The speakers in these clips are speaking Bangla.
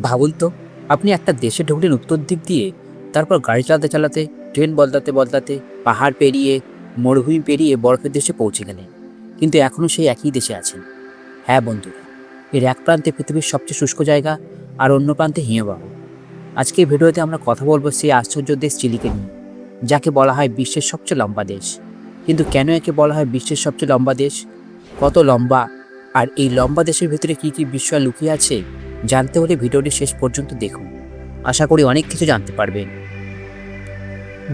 ভাবুন তো, আপনি একটা দেশে ঢুকলেন উত্তর দিক দিয়ে, তারপর গাড়ি চালাতে চালাতে, ট্রেন বদলাতে বদলাতে, পাহাড় পেরিয়ে, মরুভূমি পেরিয়ে বরফের দেশে পৌঁছে গেলেন, কিন্তু এখনও সেই একই দেশে আছেন। হ্যাঁ বন্ধুরা, এর এক প্রান্তে পৃথিবীর সবচেয়ে শুষ্ক জায়গা, আর অন্য প্রান্তে হিমবাহ। আজকে এই ভিডিওতে আমরা কথা বলবো সেই আশ্চর্য দেশ চিলিকে নিয়ে, যাকে বলা হয় বিশ্বের সবচেয়ে লম্বা দেশ। কিন্তু কেন একে বলা হয় বিশ্বের সবচেয়ে লম্বা দেশ, কত লম্বা, আর এই লম্বা দেশের ভিতরে কি কি বিষয় লুকিয়ে আছে, জানতে হলে ভিডিওটি শেষ পর্যন্ত দেখুন। আশা করি অনেক কিছু জানতে পারবেন।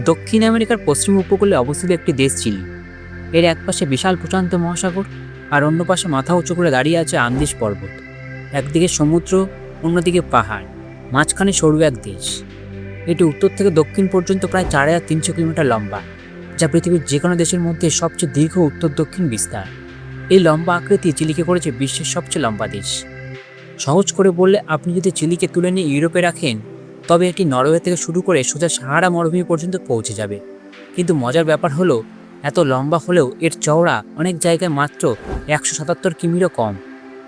দক্ষিণ আমেরিকার পশ্চিম উপকূলে অবস্থিত একটি দেশ চিলি। এর একপাশে বিশাল প্রশান্ত মহাসাগর, আর অন্য পাশে মাথা উঁচু করে দাঁড়িয়ে আছে আন্দিজ পর্বত। একদিকে সমুদ্র, অন্যদিকে পাহাড়, মাঝখানে সরু এক দেশ। এটি উত্তর থেকে দক্ষিণ পর্যন্ত প্রায় 4300 কিলোমিটার লম্বা, যা পৃথিবীর যে কোনো দেশের মধ্যে সবচেয়ে দীর্ঘ উত্তর দক্ষিণ বিস্তার। এই লম্বা আকৃতি চিলিকে করেছে বিশ্বের সবচেয়ে লম্বা দেশ। সহজ করে বললে, আপনি যদি চিলিকে তুলে নিয়ে ইউরোপে রাখেন, তবে এটি নরওয়ে থেকে শুরু করে সোজা সাহারা মরুভূমি পর্যন্ত পৌঁছে যাবে। কিন্তু মজার ব্যাপার হলো, এত লম্বা হলেও এর চওড়া অনেক জায়গায় মাত্র 177 কিমিরও কম।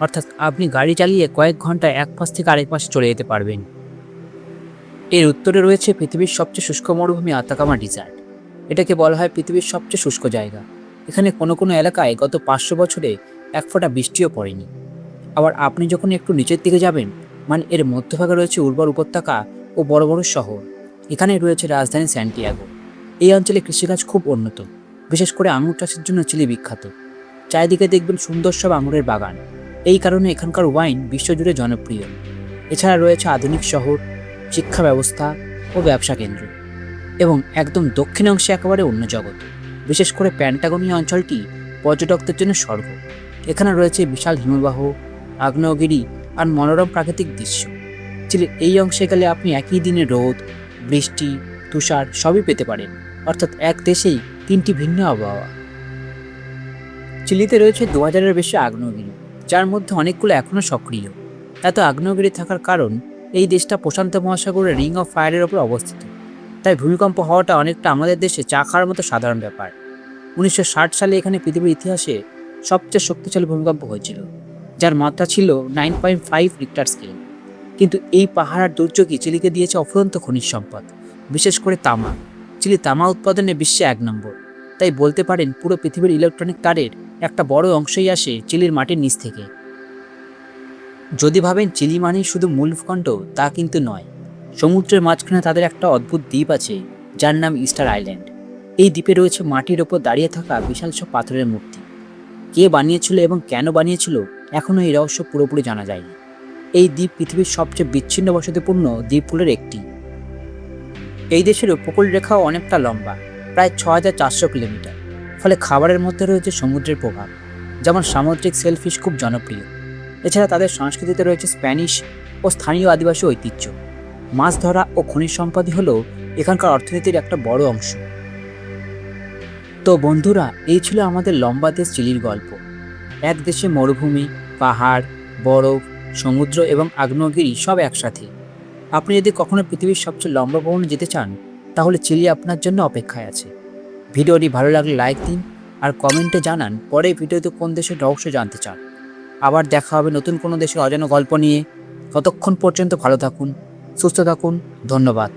অর্থাৎ আপনি গাড়ি চালিয়ে কয়েক ঘন্টায় এক পাশ থেকে আরেক পাশে চলে যেতে পারবেন। এর উত্তরে রয়েছে পৃথিবীর সবচেয়ে শুষ্ক মরুভূমি আতাকামা ডিজার্ট। এটাকে বলা হয় পৃথিবীর সবচেয়ে শুষ্ক জায়গা। এখানে কোনো কোনো এলাকায় গত 500 বছরে এক ফোঁটা বৃষ্টিও পড়েনি। আবার আপনি যখন একটু নিচের দিকে যাবেন, মানে এর মধ্যভাগে রয়েছে উর্বর উপত্যকা ও বড় বড় শহর। এখানে রয়েছে রাজধানী স্যান্টিয়াগো। এই অঞ্চলে কৃষিকাজ খুব উন্নত, বিশেষ করে আঙুর চাষের জন্য চিলি বিখ্যাত। চারিদিকে দেখবেন সুন্দর সব আঙুরের বাগান। এই কারণে এখানকার ওয়াইন বিশ্বজুড়ে জনপ্রিয়। এছাড়া রয়েছে আধুনিক শহর, শিক্ষা ব্যবস্থা ও ব্যবসা কেন্দ্র। এবং একদম দক্ষিণ অংশে একেবারে অন্য জগৎ, বিশেষ করে প্যান্টাগোনিয়া অঞ্চলটি পর্যটকদের জন্য স্বর্গ। এখানে রয়েছে বিশাল হিমবাহ, আগ্নেয়গিরি আর মনোরম প্রাকৃতিক দৃশ্য। চিলির এই অংশে গেলে আপনি একই দিনে রোদ, বৃষ্টি, তুষার সবই পেতে পারেন। অর্থাৎ এক দেশেই তিনটি ভিন্ন আবহাওয়া। চিলিতে রয়েছে 2000-এর বেশি আগ্নেয়গিরি, যার মধ্যে অনেকগুলো এখনও সক্রিয়। এত আগ্নেয়গিরি থাকার কারণ, এই দেশটা প্রশান্ত মহাসাগরের রিং অফ ফায়ারের ওপর অবস্থিত। তাই ভূমিকম্প হওয়াটা অনেকটা আমাদের দেশে চা খাওয়ার মতো সাধারণ ব্যাপার। 1960 সালে এখানে পৃথিবীর ইতিহাসে সবচেয়ে শক্তিশালী ভূমিকম্প হয়েছিল, যার মাত্রা ছিল 9.5 রিক্টার স্কেল। কিন্তু এই পাহাড় আর দুর্যোগই চিলিকে দিয়েছে অফুরন্ত খনিজ সম্পদ, বিশেষ করে তামা। চিলি তামা উৎপাদনে বিশ্বে 1 নম্বর। তাই বলতে পারেন পুরো পৃথিবীর ইলেকট্রনিক তারের একটা বড় অংশই আসে চিলির মাটির নিচ থেকে। যদি ভাবেন চিলি মানেই শুধু মূল ভূখণ্ড, তা কিন্তু নয়। সমুদ্রের মাঝখানে তাদের একটা অদ্ভুত দ্বীপ আছে, যার নাম ইস্টার আইল্যান্ড। এই দ্বীপে রয়েছে মাটির ওপর দাঁড়িয়ে থাকা বিশাল সব পাথরের মূর্তি। কে বানিয়েছিল এবং কেন বানিয়েছিল, এখনও এই রহস্য পুরোপুরি জানা যায়নি। এই দ্বীপ পৃথিবীর সবচেয়ে বিচ্ছিন্ন বসতিপূর্ণ দ্বীপগুলোর একটি। এই দেশের উপকূল রেখাও অনেকটা লম্বা, প্রায় 6400 কিলোমিটার। ফলে খাবারের মধ্যে রয়েছে সমুদ্রের প্রভাব, যেমন সামুদ্রিক সেলফিশ খুব জনপ্রিয়। এছাড়া তাদের সংস্কৃতিতে রয়েছে স্প্যানিশ ও স্থানীয় আদিবাসী ঐতিহ্য। মাছ ধরা ও খনিজ সম্পদই হলো এখানকার অর্থনীতির একটা বড় অংশ। তো বন্ধুরা, এই ছিল আমাদের লম্বা দেশ চিলির গল্প। এক দেশে মরুভূমি, পাহাড়, বরফ, সমুদ্র এবং আগ্নেয়গিরি সব একসাথে। আপনি যদি কখনো পৃথিবীর সবচেয়ে লম্বা ভ্রমণে যেতে চান, তাহলে চিলি আপনার জন্য অপেক্ষায় আছে। ভিডিওটি ভালো লাগলে লাইক দিন, আর কমেন্টে জানান পরের ভিডিওতে কোন দেশের রহস্য জানতে চান। আবার দেখা হবে নতুন কোনো দেশের অজানা গল্প নিয়ে। ততক্ষণ পর্যন্ত ভালো থাকুন, সুস্থ থাকুন। ধন্যবাদ।